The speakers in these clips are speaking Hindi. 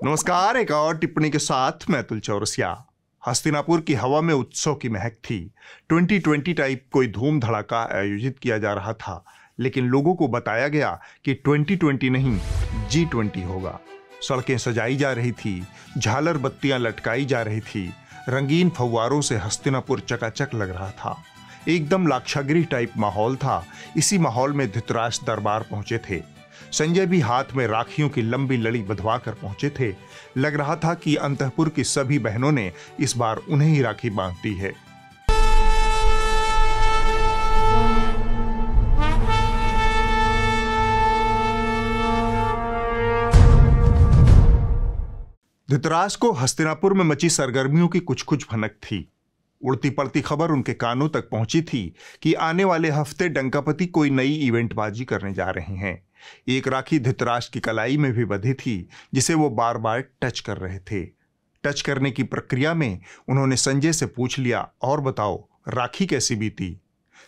नमस्कार, एक और टिप्पणी के साथ मैं अतुल चौरसिया। हस्तिनापुर की हवा में उत्सव की महक थी। 2020 टाइप कोई धूम धड़ाका आयोजित किया जा रहा था, लेकिन लोगों को बताया गया कि 2020 नहीं G20 होगा। सड़कें सजाई जा रही थी, झालर बत्तियां लटकाई जा रही थी, रंगीन फव्वारों से हस्तिनापुर चकाचक लग रहा था। एकदम लाक्षागृह टाइप माहौल था। इसी माहौल में धृतराष्ट्र दरबार पहुंचे थे। संजय भी हाथ में राखियों की लंबी लड़ी बंधवा कर पहुंचे थे। लग रहा था कि अंतःपुर की सभी बहनों ने इस बार उन्हें ही राखी बांध दी है। धृतराष्ट्र को हस्तिनापुर में मची सरगर्मियों की कुछ कुछ भनक थी। उड़ती पड़ती खबर उनके कानों तक पहुंची थी कि आने वाले हफ्ते डंकापति कोई नई इवेंटबाजी करने जा रहे हैं। एक राखी धृतराष्ट्र की कलाई में भी बंधी थी, जिसे वो बार बार टच कर रहे थे। टच करने की प्रक्रिया में उन्होंने संजय से पूछ लिया, और बताओ राखी कैसी बीती।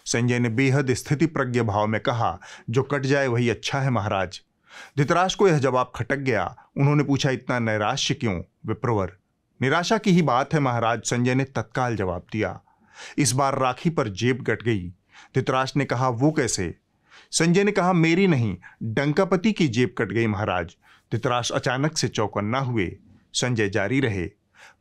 संजय ने बेहद स्थिति प्रज्ञ भाव में कहा, जो कट जाए वही अच्छा है महाराज। धृतराष्ट्र को यह जवाब खटक गया। उन्होंने पूछा, इतना नैराश्य क्यों विप्रवर? निराशा की ही बात है महाराज, संजय ने तत्काल जवाब दिया। इस बार राखी पर जेब कट गई। धृतराष्ट्र ने कहा, वो कैसे? संजय ने कहा, मेरी नहीं, डंकापति की जेब कट गई महाराज। धृतराष्ट्र अचानक से चौकन्ना हुए। संजय जारी रहे,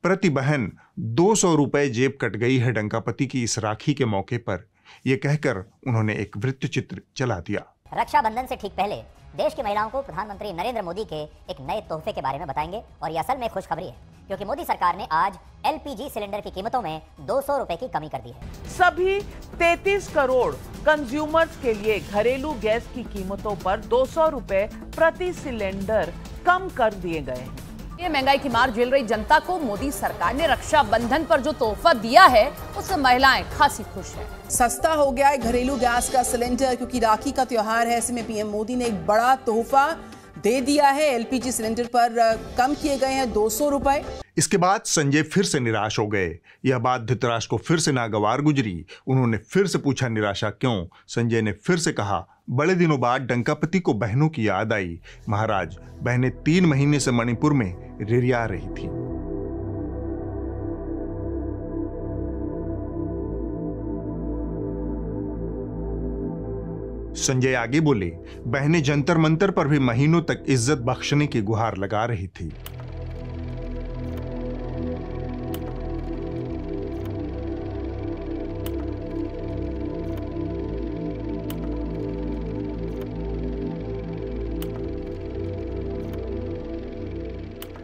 प्रति बहन 200 रुपए जेब कट गई है डंकापति की इस राखी के मौके पर। यह कहकर उन्होंने एक वृत्त चित्र चला दिया। रक्षाबंधन से ठीक पहले देश की महिलाओं को प्रधानमंत्री नरेंद्र मोदी के एक नए तोहफे के बारे में बताएंगे, और ये असल में खुशखबरी है, क्योंकि मोदी सरकार ने आज LPG सिलेंडर की कीमतों में 200 रुपए की कमी कर दी है। सभी 33 करोड़ कंज्यूमर्स के लिए घरेलू गैस की कीमतों पर 200 रुपए प्रति सिलेंडर कम कर दिए गए हैं। ये महंगाई की मार झेल रही जनता को मोदी सरकार ने रक्षाबंधन पर जो तोहफा दिया है, उससे महिलाएं खासी खुश हैं। सस्ता हो गया है घरेलू गैस का सिलेंडर, क्योंकि राखी का त्योहार है। ऐसे में पीएम मोदी ने एक बड़ा तोहफा दे दिया है। LPG सिलेंडर पर कम किए गए हैं 200 रुपए। इसके बाद संजय फिर से निराश हो गए। यह बात धृतराष्ट्र को फिर से नागवार गुजरी। उन्होंने फिर से पूछा, निराशा क्यों? संजय ने फिर से कहा, बड़े दिनों बाद डंकापति को बहनों की याद आई महाराज। बहनें 3 महीने से मणिपुर में रिरिया रही थी। संजय आगे बोले, बहनें जंतर मंतर पर भी महीनों तक इज्जत बख्शने की गुहार लगा रही थी।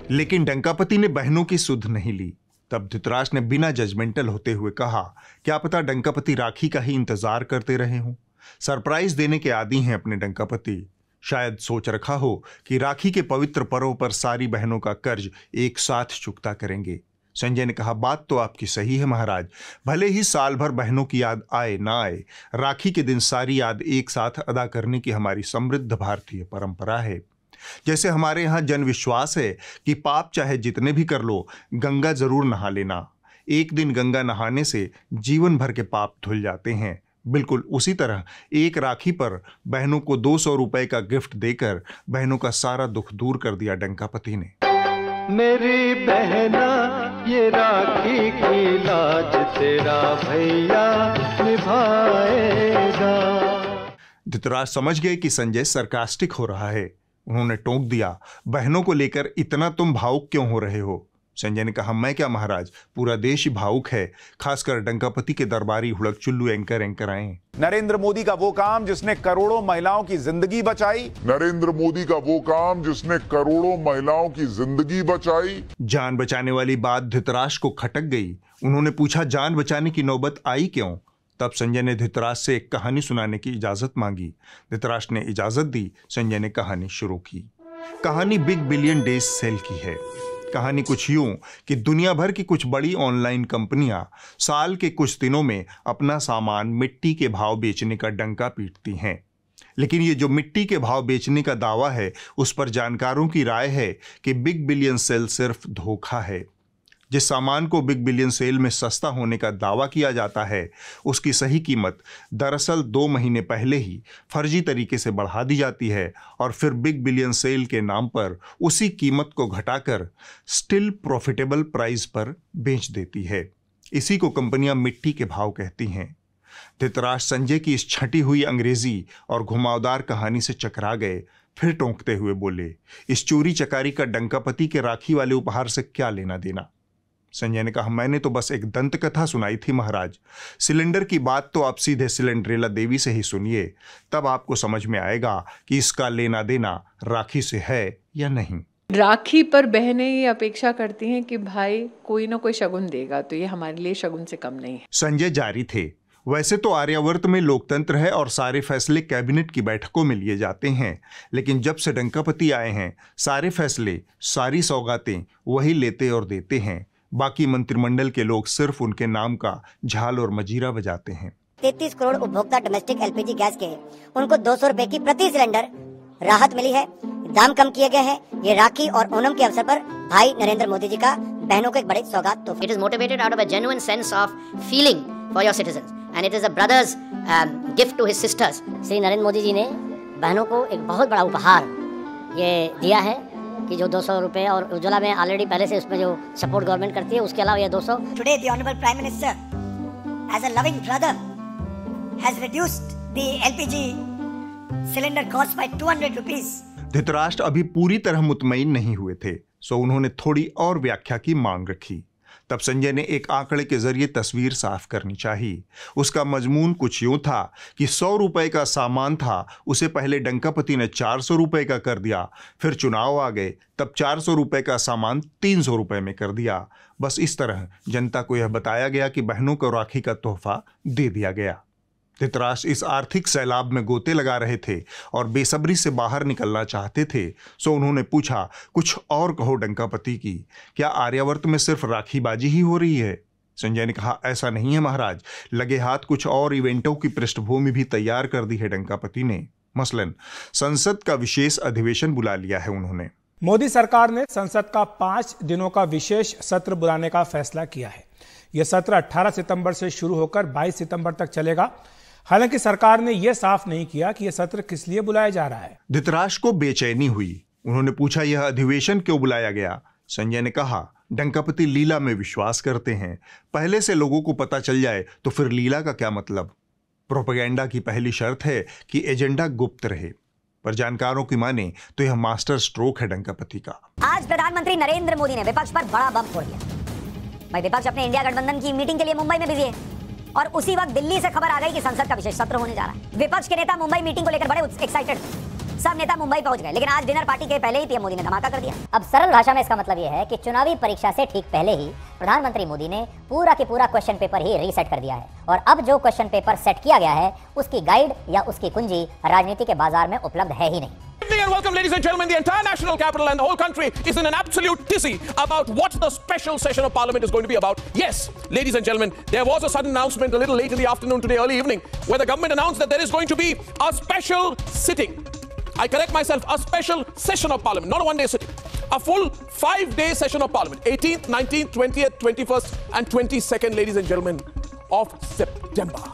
लेकिन डंकापति ने बहनों की सुध नहीं ली। तब धृतराष्ट्र ने बिना जजमेंटल होते हुए कहा, क्या पता डंकापति राखी का ही इंतजार करते रहे हों। सरप्राइज देने के आदी हैं अपने डंकापति। शायद सोच रखा हो कि राखी के पवित्र पर्व पर सारी बहनों का कर्ज एक साथ चुकता करेंगे। संजय ने कहा, बात तो आपकी सही है महाराज। भले ही साल भर बहनों की याद आए ना आए, राखी के दिन सारी याद एक साथ अदा करने की हमारी समृद्ध भारतीय परंपरा है। जैसे हमारे यहाँ जन विश्वास है कि पाप चाहे जितने भी कर लो, गंगा जरूर नहा लेना। एक दिन गंगा नहाने से जीवन भर के पाप धुल जाते हैं। बिल्कुल उसी तरह एक राखी पर बहनों को 200 रुपए का गिफ्ट देकर बहनों का सारा दुख दूर कर दिया डंकापति ने। मेरी बहना ये राखी की लाज तेरा भैया निभाएगा। धृतराष्ट्र समझ गए कि संजय सरकास्टिक हो रहा है। उन्होंने टोक दिया, बहनों को लेकर इतना तुम भावुक क्यों हो रहे हो? संजय ने कहा, मैं क्या महाराज, पूरा देश ही भावुक है। खासकर डंकापति के दरबारी हुड़क चुल्लू एंकर आए। नरेंद्र मोदी का वो काम जिसने करोड़ों महिलाओं की जिंदगी बचाई। नरेंद्र मोदी का वो काम जिसने करोड़ों महिलाओं की जिंदगी बचाई। जान बचाने वाली बात धृतराष्ट्र को खटक गई। उन्होंने पूछा, जान बचाने की नौबत आई क्यों? तब संजय ने धृतराष्ट्र से एक कहानी सुनाने की इजाजत मांगी। धृतराष्ट्र ने इजाजत दी। संजय ने कहानी शुरू की। कहानी बिग बिलियन डेज सेल की है। कहानी कुछ यूं कि दुनिया भर की कुछ बड़ी ऑनलाइन कंपनियां साल के कुछ दिनों में अपना सामान मिट्टी के भाव बेचने का डंका पीटती हैं। लेकिन ये जो मिट्टी के भाव बेचने का दावा है, उस पर जानकारों की राय है कि बिग बिलियन सेल सिर्फ धोखा है। जिस सामान को बिग बिलियन सेल में सस्ता होने का दावा किया जाता है, उसकी सही कीमत दरअसल 2 महीने पहले ही फर्जी तरीके से बढ़ा दी जाती है और फिर बिग बिलियन सेल के नाम पर उसी कीमत को घटाकर स्टिल प्रॉफिटेबल प्राइस पर बेच देती है। इसी को कंपनियां मिट्टी के भाव कहती हैं। धृतराष्ट्र संजय की इस छटी हुई अंग्रेजी और घुमावदार कहानी से चकरा गए। फिर टोंकते हुए बोले, इस चोरी चकारी का डंकापति के राखी वाले उपहार से क्या लेना देना। संजय ने कहा, मैंने तो बस एक दंत कथा सुनाई थी महाराज। सिलेंडर की बात तो आप सीधे सिलेंड्रेला देवी से ही सुनिए, तब आपको समझ में आएगा कि इसका लेना देना राखी से है या नहीं। राखी पर बहनें ये अपेक्षा करती हैं कि भाई कोई ना कोई शगुन देगा, तो ये हमारे लिए शगुन से कम नहीं है। संजय जारी थे, वैसे तो आर्यावर्त में लोकतंत्र है और सारे फैसले कैबिनेट की बैठकों में लिए जाते हैं, लेकिन जब से डंकापति आए हैं सारे फैसले, सारी सौगातें वही लेते और देते हैं। बाकी मंत्रिमंडल के लोग सिर्फ उनके नाम का झाल और मजीरा बजाते हैं। 33 करोड़ उपभोक्ता डोमेस्टिक एलपीजी गैस के, उनको 200 रुपए की प्रति सिलेंडर राहत मिली है। दाम कम किए गए हैं। ये राखी और ओणम के अवसर पर भाई नरेंद्र मोदी जी का बहनों को एक बड़ी सौगात। तो it is motivated out of a genuine sense of feeling for your citizens and it is a brother's gift to his sisters. Shri Narendra Modi ji ने बहनों को एक बहुत बड़ा उपहार ये दिया है कि जो 200 रुपए, और उज्ज्वला में ऑलरेडी पहले से उसमें जो सपोर्ट गवर्नमेंट करती है, उसके अलावा ये 200। Today the honourable prime minister as a loving brother has reduced the LPG cylinder cost by 200 rupees. Dhritarashtra अभी पूरी तरह मुतमईन नहीं हुए थे, सो उन्होंने थोड़ी और व्याख्या की मांग रखी। तब संजय ने एक आंकड़े के जरिए तस्वीर साफ करनी चाहिए। उसका मजमून कुछ यूं था कि 100 रुपए का सामान था, उसे पहले डंकापति ने 400 रुपए का कर दिया, फिर चुनाव आ गए, तब 400 रुपए का सामान 300 रुपए में कर दिया। बस इस तरह जनता को यह बताया गया कि बहनों को राखी का तोहफा दे दिया गया। धृतराष्ट्र इस आर्थिक सैलाब में गोते लगा रहे थे और बेसब्री से बाहर निकलना चाहते थे, सो उन्होंने पूछा, कुछ और कहो डंकापति की, क्या आर्यावर्त में सिर्फ राखीबाजी ही हो रही है? संजय ने कहा, ऐसा नहीं है महाराज, लगे हाथ कुछ और इवेंटों की पृष्ठभूमि भी तैयार कर दी है डंकापति ने। मसलन संसद का विशेष अधिवेशन बुला लिया है उन्होंने। मोदी सरकार ने संसद का 5 दिनों का विशेष सत्र बुलाने का फैसला किया है। यह सत्र 18 सितंबर से शुरू होकर 22 सितंबर तक चलेगा। हालांकि सरकार ने यह साफ नहीं किया कि यह सत्र किस लिए बुलाया जा रहा है। धृतराष्ट्र को बेचैनी हुई। उन्होंने पूछा, यह अधिवेशन क्यों बुलाया गया? संजय ने कहा, डंकापति लीला में विश्वास करते हैं। पहले से लोगों को पता चल जाए तो फिर लीला का क्या मतलब? प्रोपेगेंडा की पहली शर्त है कि एजेंडा गुप्त रहे, पर जानकारों की माने तो यह मास्टर स्ट्रोक है डंकापति का। आज प्रधानमंत्री नरेंद्र मोदी ने विपक्ष पर बड़ा बम फोड़ दिया। भाई विपक्ष अपने इंडिया गठबंधन की मीटिंग के लिए मुंबई में बिजी है और उसी वक्त दिल्ली से खबर आ गई कि संसद का विशेष सत्र होने जा रहा है। विपक्ष के नेता मुंबई मीटिंग को लेकर बड़े एक्साइटेड, सब नेता मुंबई पहुंच गए, लेकिन आज डिनर पार्टी के पहले ही पीएम मोदी ने धमाका कर दिया। अब सरल भाषा में इसका मतलब यह है कि चुनावी परीक्षा से ठीक पहले ही प्रधानमंत्री मोदी ने पूरा के पूरा क्वेश्चन पेपर ही रीसेट कर दिया है और अब जो क्वेश्चन पेपर सेट किया गया है उसकी गाइड या उसकी कुंजी राजनीति के बाजार में उपलब्ध है ही नहीं। And welcome, ladies and gentlemen. The entire national capital and the whole country is in an absolute tizzy about what the special session of parliament is going to be about. Yes, ladies and gentlemen, there was a sudden announcement a little late in the afternoon today, early evening, where the government announced that there is going to be a special sitting. I correct myself, a special session of parliament, not a one-day sitting. A full 5-day session of parliament, 18th, 19th, 20th, 21st and 22nd, ladies and gentlemen, of September.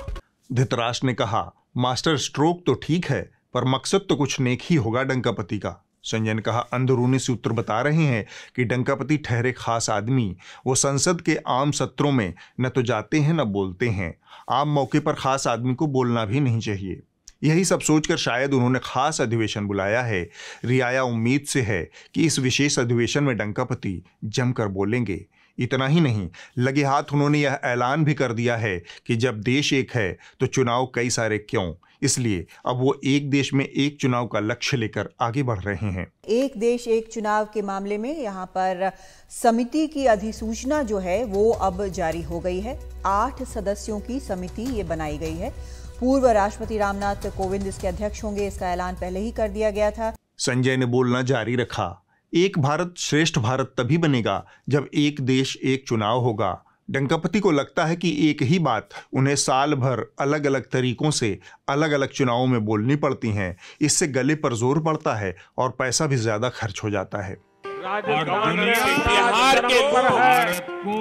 Dhritarashtra ने कहा, मास्टर स्ट्रोक तो ठीक है, पर मकसद तो कुछ नेक ही होगा डंकापति का। संजय ने कहा, अंदरूनी सूत्र बता रहे हैं कि डंकापति ठहरे खास आदमी। वो संसद के आम सत्रों में न तो जाते हैं न बोलते हैं। आम मौके पर खास आदमी को बोलना भी नहीं चाहिए। यही सब सोचकर शायद उन्होंने खास अधिवेशन बुलाया है। रियाया उम्मीद से है कि इस विशेष अधिवेशन में डंकापति जमकर बोलेंगे। इतना ही नहीं, लगे हाथ उन्होंने यह ऐलान भी कर दिया है कि जब देश एक है तो चुनाव कई सारे क्यों, इसलिए अब वो एक देश में एक चुनाव का लक्ष्य लेकर आगे बढ़ रहे हैं। एक देश एक चुनाव के मामले में यहाँ पर समिति की अधिसूचना जो है वो अब जारी हो गई है। 8 सदस्यों की समिति ये बनाई गई है। पूर्व राष्ट्रपति रामनाथ कोविंद इसके अध्यक्ष होंगे, इसका ऐलान पहले ही कर दिया गया था। संजय ने बोलना जारी रखा, एक भारत श्रेष्ठ भारत तभी बनेगा जब एक देश एक चुनाव होगा। डंकापति को लगता है कि एक ही बात उन्हें साल भर अलग अलग तरीकों से अलग अलग चुनावों में बोलनी पड़ती हैं। इससे गले पर जोर पड़ता है और पैसा भी ज्यादा खर्च हो जाता है। और दुनिया बिहार के भारत को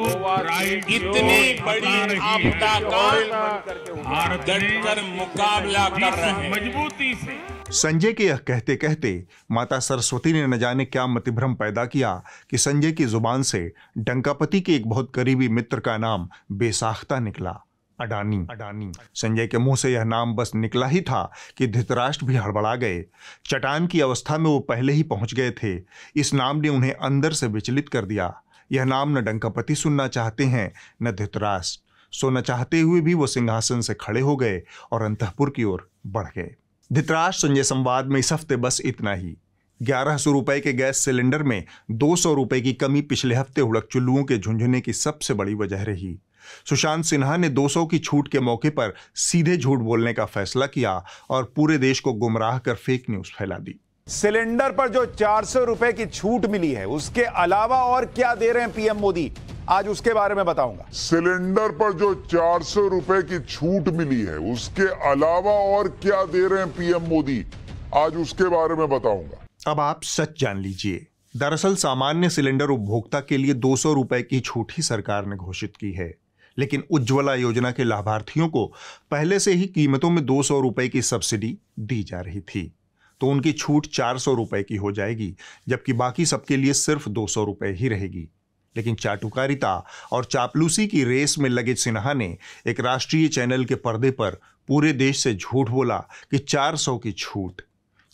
इतनी बड़ी आपदा का डटकर मुकाबला कर रहे हैं मजबूती से। संजय के यह कहते कहते माता सरस्वती ने न जाने क्या मतिभ्रम पैदा किया कि संजय की जुबान से डंकापति के एक बहुत करीबी मित्र का नाम बेसाख्ता निकला, अडानी। संजय के मुंह से यह नाम बस निकला ही था कि धृतराष्ट्र भी हड़बड़ा गए। चट्टान की अवस्था में वो पहले ही पहुंच गए थे। इस नाम ने उन्हें अंदर से विचलित कर दिया। यह नाम न डंकापति सुनना चाहते हैं न धृतराष्ट्र। सो न चाहते हुए भी वो सिंहासन से खड़े हो गए और अंतःपुर की ओर बढ़ गए। धृतराष्ट्र संजय संवाद में इस हफ्ते बस इतना ही। 1100 रुपए के गैस सिलेंडर में 200 रुपए की कमी पिछले हफ्ते हुड़क चुल्लुओं के झुंझुने की सबसे बड़ी वजह रही। सुशांत सिन्हा ने 200 की छूट के मौके पर सीधे झूठ बोलने का फैसला किया और पूरे देश को गुमराह कर फेक न्यूज फैला दी। सिलेंडर पर जो 400 रुपए की छूट मिली है उसके अलावा और क्या दे रहे हैं पीएम मोदी, आज उसके बारे में बताऊंगा। सिलेंडर पर जो 400 रुपए की छूट मिली है उसके अलावा और क्या दे रहे हैं पीएम मोदी, आज उसके बारे में बताऊंगा। अब आप सच जान लीजिए। दरअसल सामान्य सिलेंडर उपभोक्ता के लिए 200 रुपए की छूट ही सरकार ने घोषित की है, लेकिन उज्ज्वला योजना के लाभार्थियों को पहले से ही कीमतों में 200 रुपए की सब्सिडी दी जा रही थी, तो उनकी छूट 400 रुपए की हो जाएगी, जबकि बाकी सबके लिए सिर्फ 200 रुपए ही रहेगी। लेकिन चाटुकारिता और चापलूसी की रेस में लगे सिन्हा ने एक राष्ट्रीय चैनल के पर्दे पर पूरे देश से झूठ बोला कि 400 की छूट।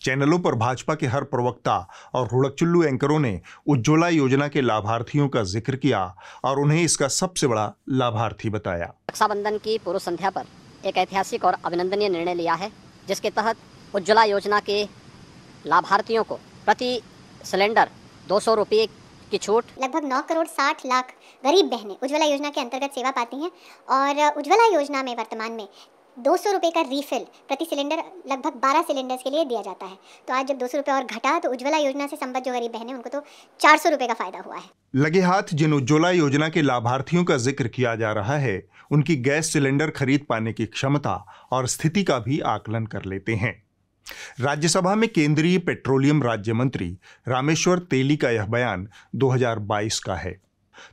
चैनलों पर भाजपा के हर प्रवक्ता और हुड़कचुल्लू एंकरों ने उज्ज्वला योजना के लाभार्थियों का जिक्र किया और उन्हें इसका सबसे बड़ा लाभार्थी बताया। रक्षाबंधन की पूर्व संध्या पर एक ऐतिहासिक और अभिनंदनीय निर्णय लिया है, जिसके तहत उज्ज्वला योजना के लाभार्थियों को प्रति सिलेंडर 200 रुपये की छूट। लगभग 9 करोड़ 60 लाख गरीब बहनें उज्ज्वला योजना के अंतर्गत सेवा पाती हैं और उज्ज्वला योजना में वर्तमान में 200 रुपये का रीफिल प्रति सिलेंडर लगभग 12 सिलेंडर्स के लिए दिया जाता है। तो आज जब 200 रुपये और घटा तो उज्ज्वला योजना से संबद्ध जो गरीब बहनें उनको तो 400 रुपये का फायदा हुआ है। लगे हाथ जिन उज्ज्वला योजना के लाभार्थियों का जिक्र किया जा रहा है, उनकी गैस सिलेंडर खरीद पाने की क्षमता और स्थिति का भी आकलन कर लेते हैं। राज्यसभा में केंद्रीय पेट्रोलियम राज्य मंत्री रामेश्वर तेली का यह बयान 2022 का है।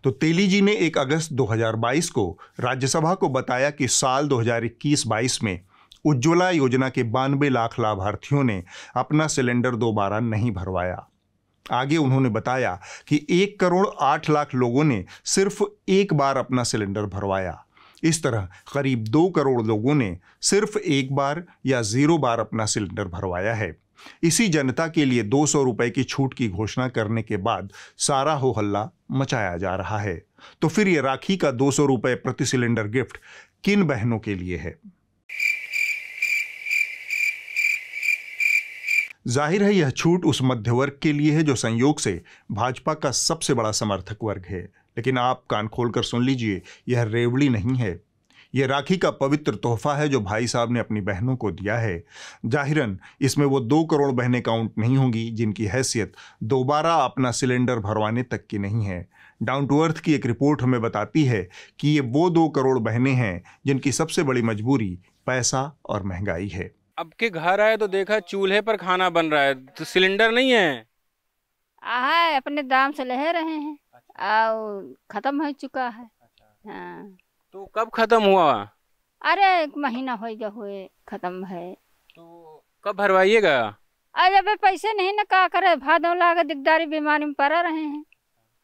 तो तेली जी ने 1 अगस्त 2022 को राज्यसभा को बताया कि साल 2021-22 में उज्ज्वला योजना के 92 लाख लाभार्थियों ने अपना सिलेंडर दोबारा नहीं भरवाया। आगे उन्होंने बताया कि 1 करोड़ 8 लाख लोगों ने सिर्फ एक बार अपना सिलेंडर भरवाया। इस तरह करीब 2 करोड़ लोगों ने सिर्फ एक बार या 0 बार अपना सिलेंडर भरवाया है। इसी जनता के लिए 200 रुपए की छूट की घोषणा करने के बाद सारा हो हल्ला मचाया जा रहा है। तो फिर ये राखी का 200 रुपए प्रति सिलेंडर गिफ्ट किन बहनों के लिए है? जाहिर है यह छूट उस मध्य वर्ग के लिए है जो संयोग से भाजपा का सबसे बड़ा समर्थक वर्ग है। लेकिन आप कान खोलकर सुन लीजिए, यह रेवड़ी नहीं है। यह राखी का पवित्र तोहफा है जो भाई साहब ने अपनी बहनों को दिया है। जाहिरन इसमें वो 2 करोड़ बहनें काउंट नहीं होंगी जिनकी हैसियत दोबारा अपना सिलेंडर भरवाने तक की नहीं है। डाउन टू अर्थ की एक रिपोर्ट हमें बताती है कि ये वो 2 करोड़ बहनें हैं जिनकी सबसे बड़ी मजबूरी पैसा और महंगाई है। अब के घर आए तो देखा चूल्हे पर खाना बन रहा है, तो सिलेंडर नहीं है। अपने दाम से ले रहे हैं और खत्म हो चुका है। हाँ। तो कब खत्म हुआ? अरे 1 महीना हो गया हुए खत्म है। तो कब भरवाइएगा? अरे अबे पैसे नहीं ना, क्या करे, भादों लागे दिकदारी बीमारी में पड़ा रहे हैं।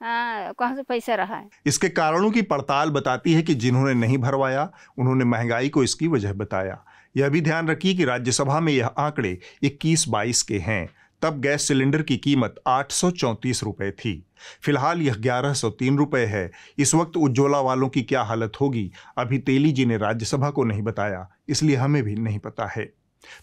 हाँ, कहाँ से पैसा रहा है। इसके कारणों की पड़ताल बताती है कि जिन्होंने नहीं भरवाया उन्होंने महंगाई को इसकी वजह बताया। यह भी ध्यान रखिए कि राज्यसभा में यह आंकड़े 21-22 के हैं। तब गैस सिलेंडर की कीमत 834 रुपए थी। फिलहाल यह 1103 रुपए है। इस वक्त उज्ज्वला वालों की क्या हालत होगी अभी तेली जी ने राज्यसभा को नहीं बताया, इसलिए हमें भी नहीं पता है।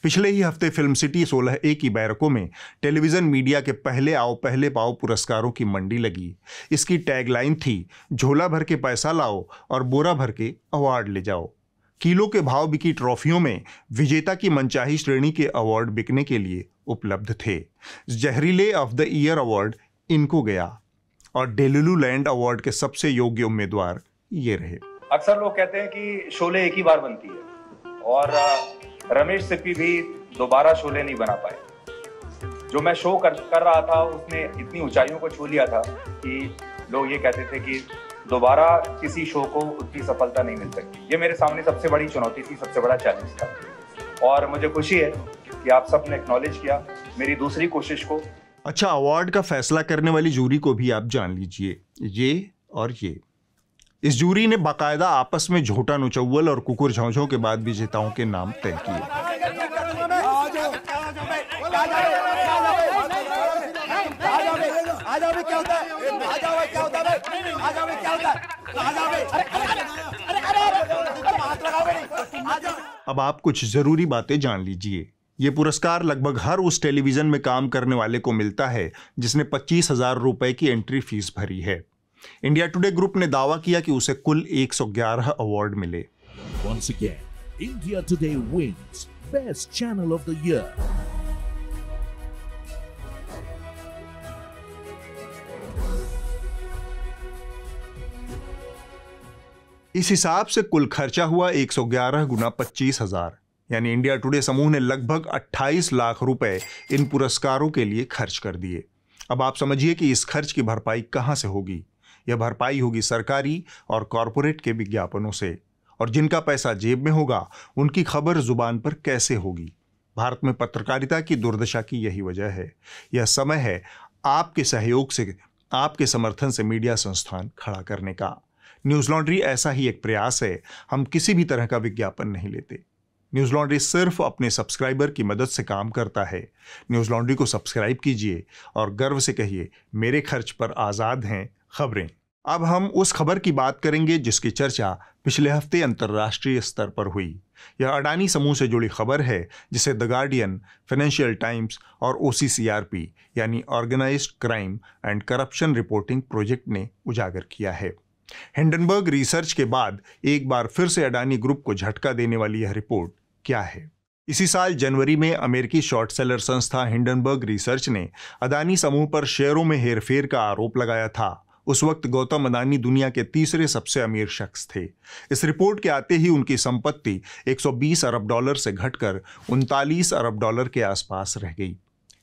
पिछले ही हफ्ते फिल्म सिटी 16A की बैरकों में टेलीविजन मीडिया के पहले आओ पहले पाओ पुरस्कारों की मंडी लगी। इसकी टैगलाइन थी, झोला भर के पैसा लाओ और बोरा भर के अवार्ड ले जाओ। किलो के भाव बिकी ट्रॉफियों में विजेता की मनचाही श्रेणी के अवार्ड बिकने के लिए उपलब्ध थे। जहरीले ऑफ द ईयर अवार्ड इनको गया और डेलुलू लैंड अवार्ड के सबसे योग्य उम्मीदवार ये रहे। अक्सर लोग कहते हैं कि शोले एक ही बार बनती है और रमेश सिप्पी भी दोबारा शोले नहीं बना पाए। जो मैं शो कर रहा था उसने इतनी ऊंचाइयों को छू लिया था कि लोग ये कहते थे कि दोबारा किसी शो को उतनी सफलता नहीं मिल सकती। ये मेरे सामने सबसे बड़ी चुनौती थी, सबसे बड़ा चैलेंज था और मुझे खुशी है कि आप सब ने एक्नॉलेज किया मेरी दूसरी कोशिश को। अच्छा, अवार्ड का फैसला करने वाली जूरी को भी आप जान लीजिए, ये और ये। इस जूरी ने बाकायदा आपस में झोटा नुचौवल और कुकुर झौझों के बाद विजेताओं के नाम तय किए। अब आप कुछ जरूरी बातें जान लीजिए। ये पुरस्कार लगभग हर उस टेलीविजन में काम करने वाले को मिलता है जिसने 25,000 रुपए की एंट्री फीस भरी है। इंडिया टुडे ग्रुप ने दावा किया कि उसे कुल 111 अवार्ड मिले। Once again, India Today wins Best Channel of the Year. इस हिसाब से कुल खर्चा हुआ 111 गुना 25,000, यानी इंडिया टुडे समूह ने लगभग 28 लाख रुपए इन पुरस्कारों के लिए खर्च कर दिए। अब आप समझिए कि इस खर्च की भरपाई कहां से होगी। यह भरपाई होगी सरकारी और कॉरपोरेट के विज्ञापनों से, और जिनका पैसा जेब में होगा उनकी खबर जुबान पर कैसे होगी। भारत में पत्रकारिता की दुर्दशा की यही वजह है। यह समय है आपके सहयोग से, आपके समर्थन से मीडिया संस्थान खड़ा करने का। न्यूज़ लॉन्ड्री ऐसा ही एक प्रयास है। हम किसी भी तरह का विज्ञापन नहीं लेते। न्यूज़ लॉन्ड्री सिर्फ अपने सब्सक्राइबर की मदद से काम करता है। न्यूज़ लॉन्ड्री को सब्सक्राइब कीजिए और गर्व से कहिए, मेरे खर्च पर आज़ाद हैं खबरें। अब हम उस खबर की बात करेंगे जिसकी चर्चा पिछले हफ्ते अंतर्राष्ट्रीय स्तर पर हुई। यह अडानी समूह से जुड़ी खबर है जिसे द गार्डियन, फाइनेंशियल टाइम्स और OCCRP यानी organised crime and corruption reporting project ने उजागर किया है। हिंडनबर्ग रिसर्च के बाद एक बार फिर से अडानी ग्रुप को झटका देने वाली यह रिपोर्ट क्या है? इसी साल जनवरी में अमेरिकी शॉर्ट सेलर संस्था हिंडनबर्ग रिसर्च ने अडानी समूह पर शेयरों में हेरफेर का आरोप लगाया था। उस वक्त गौतम अडानी दुनिया के तीसरे सबसे अमीर शख्स थे। इस रिपोर्ट के आते ही उनकी संपत्ति 120 अरब डॉलर से घटकर 39 अरब डॉलर के आसपास रह गई।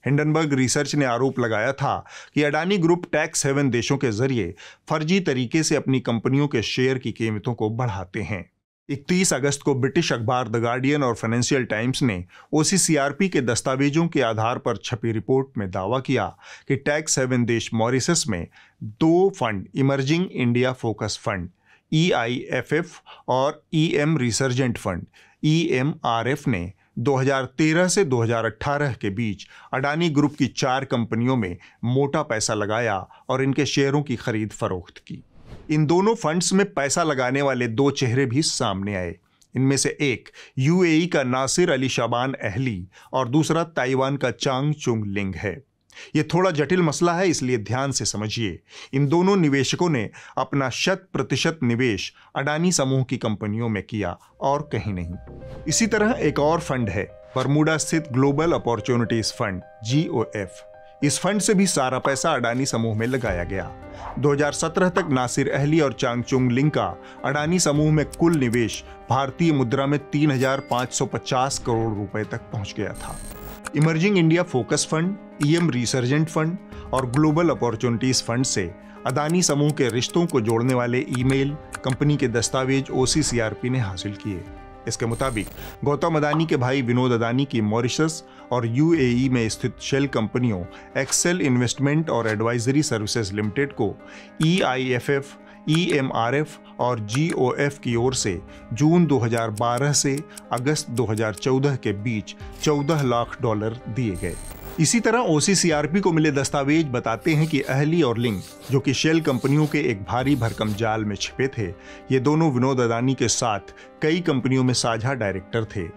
हिंडनबर्ग रिसर्च ने आरोप लगाया था कि अडानी ग्रुप टैक्स हेवन देशों के जरिए फर्जी तरीके से अपनी कंपनियों के शेयर की कीमतों को बढ़ाते हैं। 31 अगस्त को ब्रिटिश अखबार द गार्डियन और फाइनेंशियल टाइम्स ने OCCRP के दस्तावेजों के आधार पर छपी रिपोर्ट में दावा किया कि टैक्स हेवन देश मॉरिशस में 2 fund, emerging India focus fund EIFF और EM रिसर्जेंट फंड EMRF ने 2013 से 2018 के बीच अडानी ग्रुप की 4 कंपनियों में मोटा पैसा लगाया और इनके शेयरों की खरीद फरोख्त की। इन दोनों फंड्स में पैसा लगाने वाले 2 चेहरे भी सामने आए। इनमें से एक UAE का नासिर अली शाबान अहली और दूसरा ताइवान का चांग चुंग लिंग है। ये थोड़ा जटिल मसला है, इसलिए ध्यान से समझिए। इन दोनों निवेशकों ने अपना 100% निवेश अडानी समूह की कंपनियों में किया और कहीं नहीं। इसी तरह एक और फंड है, बरमूडा स्थित ग्लोबल अपॉर्चुनिटीज फंड GOF। इस फंड से भी सारा पैसा अडानी समूह में लगाया गया। 2017 तक नासिर अहली और चांगचुंग लिंग का अडानी समूह में कुल निवेश भारतीय मुद्रा में 3,550 करोड़ रुपए तक पहुंच गया था। Emerging India focus fund, EM resurgent fund और ग्लोबल अपॉर्चुनिटीज फंड से अडानी समूह के रिश्तों को जोड़ने वाले ईमेल, कंपनी के दस्तावेज OCCRP ने हासिल किए। इसके मुताबिक गौतम अडानी के भाई विनोद अडानी की मॉरिशस और UAE में स्थित शेल कंपनियों एक्सेल इन्वेस्टमेंट और एडवाइजरी सर्विसेज लिमिटेड को EIFF, EMRF और GOF की ओर से जून 2012 से अगस्त 2014 के बीच $14 लाख दिए गए। इसी तरह OCCRP को मिले दस्तावेज बताते हैं कि अहली और लिंग, जो कि शेल कंपनियों के एक भारी भरकम जाल में छिपे थे, ये दोनों विनोद अडानी के साथ कई कंपनियों में साझा डायरेक्टर थे।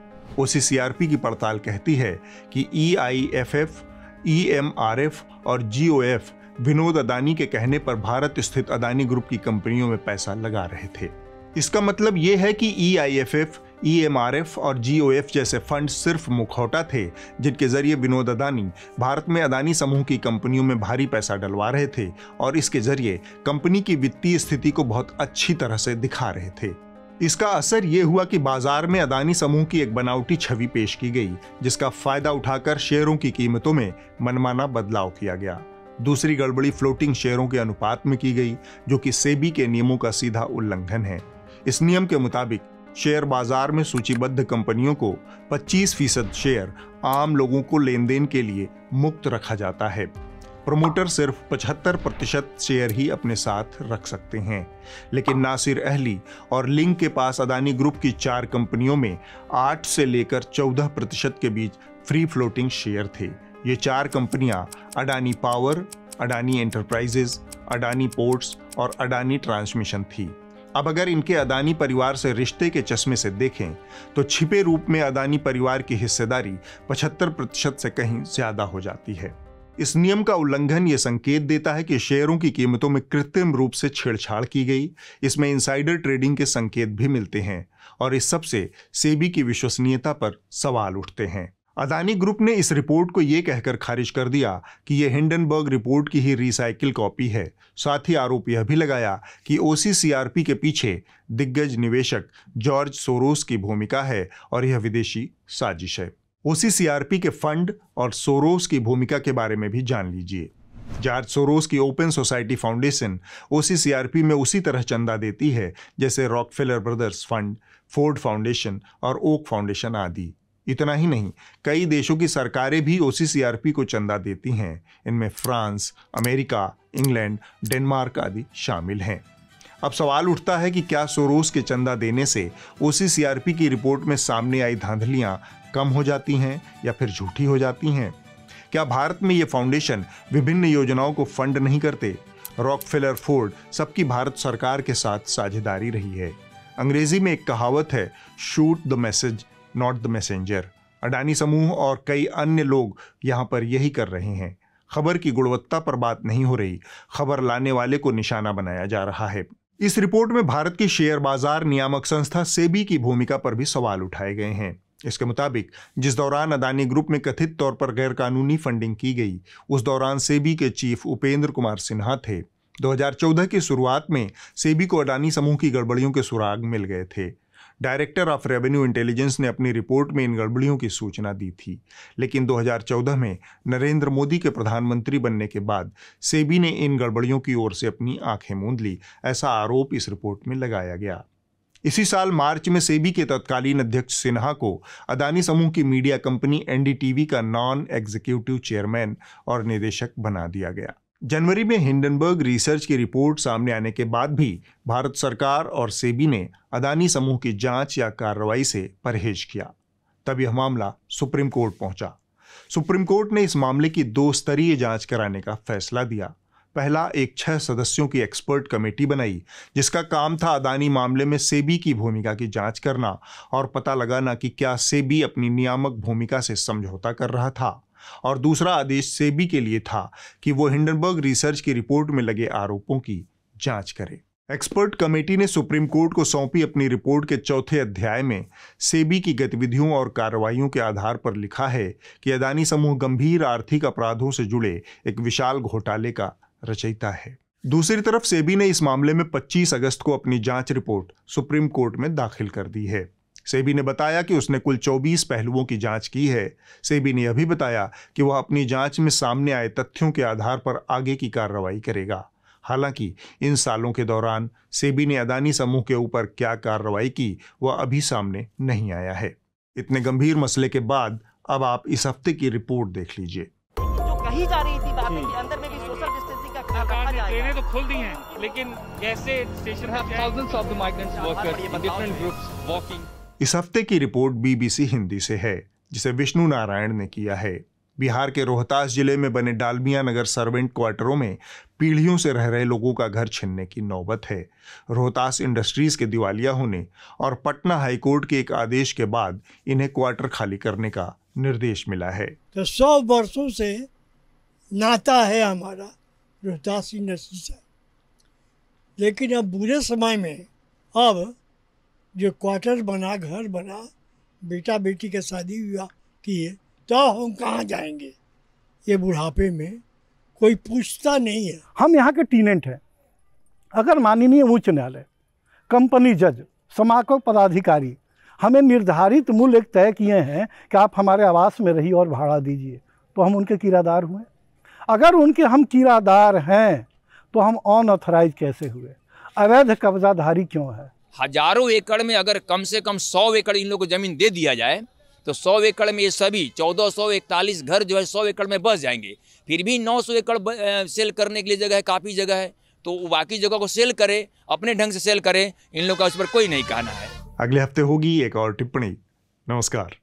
OCCRP की पड़ताल कहती है कि EIFF, EMRF और GOF विनोद अडानी के कहने पर भारत स्थित अडानी ग्रुप की कंपनियों में पैसा लगा रहे थे। इसका मतलब यह है कि EIFF, EMRF और GOF जैसे फंड सिर्फ मुखौटा थे जिनके जरिए विनोद अडानी भारत में अडानी समूह की कंपनियों में भारी पैसा डलवा रहे थे और इसके जरिए कंपनी की वित्तीय स्थिति को बहुत अच्छी तरह से दिखा रहे थे। इसका असर यह हुआ कि बाजार में अदानी समूह की एक बनावटी छवि पेश की गई, जिसका फायदा उठाकर शेयरों की कीमतों में मनमाना बदलाव किया गया। दूसरी गड़बड़ी फ्लोटिंग शेयरों के अनुपात में की गई, जो कि सेबी के नियमों का सीधा उल्लंघन है। इस नियम के मुताबिक शेयर बाजार में सूचीबद्ध कंपनियों को 25% शेयर आम लोगों को लेन देन के लिए मुक्त रखा जाता है। प्रमोटर सिर्फ 75% शेयर ही अपने साथ रख सकते हैं। लेकिन नासिर अहली और लिंक के पास अदानी ग्रुप की 4 कंपनियों में 8 से लेकर 14% के बीच फ्री फ्लोटिंग शेयर थे। ये 4 कंपनियां Adani power, Adani enterprises, Adani ports और अडानी ट्रांसमिशन थी। अब अगर इनके अदानी परिवार से रिश्ते के चश्मे से देखें तो छिपे रूप में अदानी परिवार की हिस्सेदारी 75% से कहीं ज्यादा हो जाती है। इस नियम का उल्लंघन ये संकेत देता है कि शेयरों की कीमतों में कृत्रिम रूप से छेड़छाड़ की गई। इसमें इनसाइडर ट्रेडिंग के संकेत भी मिलते हैं और इस सब से सेबी की विश्वसनीयता पर सवाल उठते हैं। अदानी ग्रुप ने इस रिपोर्ट को ये कहकर खारिज कर दिया कि यह हिंडनबर्ग रिपोर्ट की ही रिसाइकिल कॉपी है। साथ ही आरोप यह भी लगाया कि OCCRP के पीछे दिग्गज निवेशक जॉर्ज सोरोस की भूमिका है और यह विदेशी साजिश है। OCCRP के फंड और सोरोस की भूमिका के बारे में भी जान लीजिए। जॉर्ज सोरोस की ओपन सोसाइटी फाउंडेशन OCCRP में उसी तरह चंदा देती है जैसे Rockefeller brothers fund, Ford foundation और ओक फाउंडेशन आदि। इतना ही नहीं, कई देशों की सरकारें भी OCCRP को चंदा देती हैं। इनमें फ्रांस, अमेरिका, इंग्लैंड, डेनमार्क आदि शामिल हैं। अब सवाल उठता है कि क्या सोरोस के चंदा देने से OCCRP की रिपोर्ट में सामने आई धांधलियां कम हो जाती हैं या फिर झूठी हो जाती हैं? क्या भारत में ये फाउंडेशन विभिन्न योजनाओं को फंड नहीं करते? रॉकफेलर, फोर्ड सबकी भारत सरकार के साथ साझेदारी रही है। अंग्रेजी में एक कहावत है, shoot the message not the messenger. Adani समूह और कई अन्य लोग यहां पर यही कर रहे हैं। खबर की गुणवत्ता पर बात नहीं हो रही, खबर लाने वाले को निशाना बनाया जा रहा है। इस रिपोर्ट में भारत की शेयर बाजार नियामक संस्था सेबी की भूमिका पर भी सवाल उठाए गए हैं। इसके मुताबिक जिस दौरान अदानी ग्रुप में कथित तौर पर गैरकानूनी फंडिंग की गई, उस दौरान सेबी के चीफ उपेंद्र कुमार सिन्हा थे। 2014 की शुरुआत में सेबी को अडानी समूह की गड़बड़ियों के सुराग मिल गए थे। डायरेक्टर ऑफ रेवेन्यू इंटेलिजेंस ने अपनी रिपोर्ट में इन गड़बड़ियों की सूचना दी थी, लेकिन 2014 में नरेंद्र मोदी के प्रधानमंत्री बनने के बाद सेबी ने इन गड़बड़ियों की ओर से अपनी आंखें मूंद ली, ऐसा आरोप इस रिपोर्ट में लगाया गया। इसी साल मार्च में सेबी के तत्कालीन अध्यक्ष सिन्हा को अदानी समूह की मीडिया कंपनी NDTV का नॉन एग्जीक्यूटिव चेयरमैन और निदेशक बना दिया गया। जनवरी में हिंडनबर्ग रिसर्च की रिपोर्ट सामने आने के बाद भी भारत सरकार और सेबी ने अदानी समूह की जांच या कार्रवाई से परहेज किया। तब यह मामला सुप्रीम कोर्ट पहुंचा। सुप्रीम कोर्ट ने इस मामले की 2 स्तरीय जांच कराने का फैसला दिया। पहला, एक 6 सदस्यों की एक्सपर्ट कमेटी बनाई, जिसका काम था अदानी मामले में सेबी की भूमिका की जांच करना और पता लगाना कि क्या सेबी अपनी नियामक भूमिका से समझौता कर रहा था। और दूसरा आदेश सेबी के लिए था कि वो हिंडनबर्ग रिसर्च की रिपोर्ट में लगे आरोपों की जांच करे। एक्सपर्ट कमेटी ने सुप्रीम कोर्ट को सौंपी अपनी रिपोर्ट के 4थे अध्याय में सेबी की गतिविधियों और कार्रवाइयों के आधार पर लिखा है कि अदानी समूह गंभीर आर्थिक अपराधों से जुड़े एक विशाल घोटाले का रचयिता है। दूसरी तरफ सेबी ने इस मामले में 25 अगस्त को अपनी जांच रिपोर्ट सुप्रीम कोर्ट में दाखिल कर दी है। सेबी ने बताया कि उसने कुल 24 पहलुओं की जांच की है। सेबी ने यह भी बताया कि वह अपनी जांच में सामने आए तथ्यों के आधार पर आगे की कार्रवाई करेगा। हालांकि इन सालों के दौरान सेबी ने अदानी समूह के ऊपर क्या कार्रवाई की, वह अभी सामने नहीं आया है। इतने गंभीर मसले के बाद अब आप इस हफ्ते की रिपोर्ट देख लीजिए। जो कही जा रही थी बातें कि अंदर में भी सोशल डिस्टेंसिंग का ख्याल रखा जाएगा। ट्रेनें तो खुल दी हैं, लेकिन कैसे स्टेशन पर thousands of the migrants workers in different groups walking. इस हफ्ते की रिपोर्ट BBC हिंदी से है, जिसे विष्णु नारायण ने किया है। बिहार के रोहतास जिले में बने डालमिया नगर सर्वेंट क्वार्टरों में पीढ़ियों से रह रहे लोगों का घर छीनने की नौबत है। रोहतास इंडस्ट्रीज के दिवालिया होने और पटना हाईकोर्ट के एक आदेश के बाद इन्हें क्वार्टर खाली करने का निर्देश मिला है। तो 100 वर्षों से नाता है हमारा रोहतास इंडस्ट्री से, लेकिन अब बुरे समय में अब जो क्वार्टर बना, घर बना, बेटा बेटी के शादी विवाह किए, तो हम कहाँ जाएंगे? ये बुढ़ापे में कोई पूछता नहीं है। हम यहाँ के टेनेंट हैं। अगर माननीय उच्च न्यायालय, कंपनी जज समाको पदाधिकारी हमें निर्धारित मूल्य तय किए हैं कि आप हमारे आवास में रहिए और भाड़ा दीजिए, तो हम उनके किराएदार हुए? अगर उनके हम किराएदार हैं तो हम अनऑथराइज कैसे हुए? अवैध कब्जाधारी क्यों है? हजारों एकड़ में अगर कम से कम 100 एकड़ इन लोगों को जमीन दे दिया जाए तो 100 एकड़ में ये सभी 1441 घर जो है 100 एकड़ में बस जाएंगे। फिर भी 900 एकड़ सेल करने के लिए जगह है, काफ़ी जगह है, तो बाकी जगह को सेल करे, अपने ढंग से सेल करे। इन लोगों का उस पर कोई नहीं कहना है। अगले हफ्ते होगी एक और टिप्पणी। नमस्कार।